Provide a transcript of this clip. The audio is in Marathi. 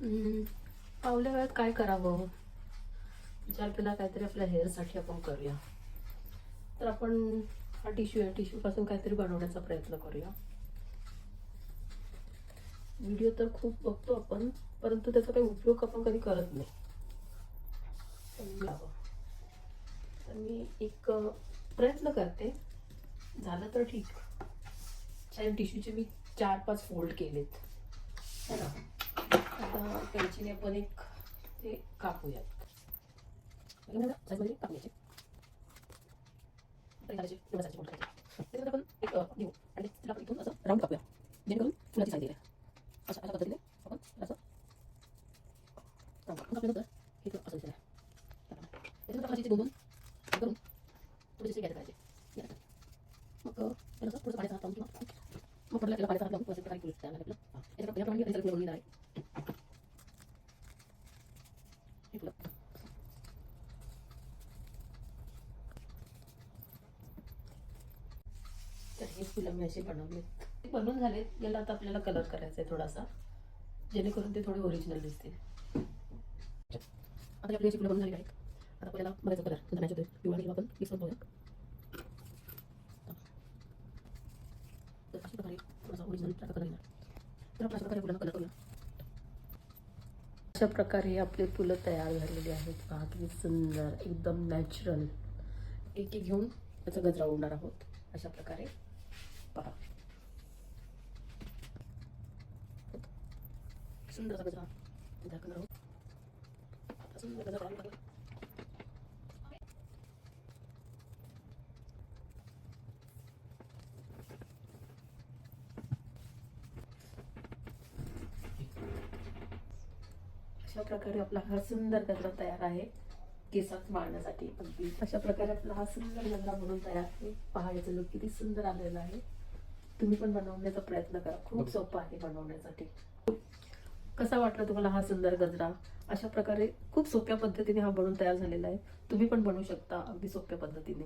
पावल्या वेळात काय करावं विचार केला, काहीतरी आपल्या हेअरसाठी आपण करूया. तर आपण हा टिश्यू आहे, टिश्यूपासून काहीतरी बनवण्याचा प्रयत्न करूया. व्हिडिओ तर खूप बघतो आपण, परंतु त्याचा काही उपयोग आपण कधी करत नाही. तर मी एक प्रयत्न करते, झालं तर ठीक. टिश्यूचे मी 4-5 फोल्ड केलेत. आता कैचीने आपण एक ते कापूयात. साईजमध्ये कापूयाचे आपण एक घेऊ आणि तिला आपण इथून असं राऊंड कापूया, जेणेकरून फुलाची साईज येईल. अशा अशा पद्धतीने आपण असं कापल्यानंतर हे असं दिसेल. त्याच्यानंतर आपण अशी 2-2 करून थोडेसे गॅस करायचे. मग त्याला असं थोडंसं पाण्याचा हात लावून किंवा मग पडलं त्याला पाण्याचा हात लावून असे प्रकारे फुल तयार लागलं. याप्रमाणे आणि सगळं आहे हे फुलं. तर हे फुलं मी असे बनवले, बनवून झाले. याला आता आपल्याला कलर करायचा आहे थोडासा, जेणेकरून ते थोडे ओरिजिनल दिसतील. आता आपली अशी फुलं बनवून झाली आहेत. आता आपल्याला बघायचा कलर कोणता मॅच होतोय. पिवळा हिरवा आपण मिक्स करून बघूया. तर अशा प्रकारे थोडासा ओरिजिनल कलर येणार. तर आपण अशा प्रकारे फुलांना कलर करूया. अशा प्रकारे आपले फुलं तयार झालेली आहेत. पहा किती सुंदर, एकदम नॅचरल. एक एक घेऊन त्याचा गजरा उडणार आहोत. अशा प्रकारे पहा, सुंदर असा गजरा दाखवणार आहोत. सुंदर गजरा काढून टाकला. अशा प्रकारे आपला हा सुंदर गजरा तयार आहे केसात मारण्यासाठी. अगदी अशा प्रकारे आपला हा सुंदर गजरा म्हणून तयार आहे. पहा याचं लुक किती सुंदर आलेलं आहे. तुम्ही पण बनवण्याचा प्रयत्न करा, खूप सोपं आहे बनवण्यासाठी. कसा वाटला तुम्हाला हा सुंदर गजरा? अशा प्रकारे खूप सोप्या पद्धतीने हा बनवून तयार झालेला आहे. तुम्ही पण बनवू शकता अगदी सोप्या पद्धतीने.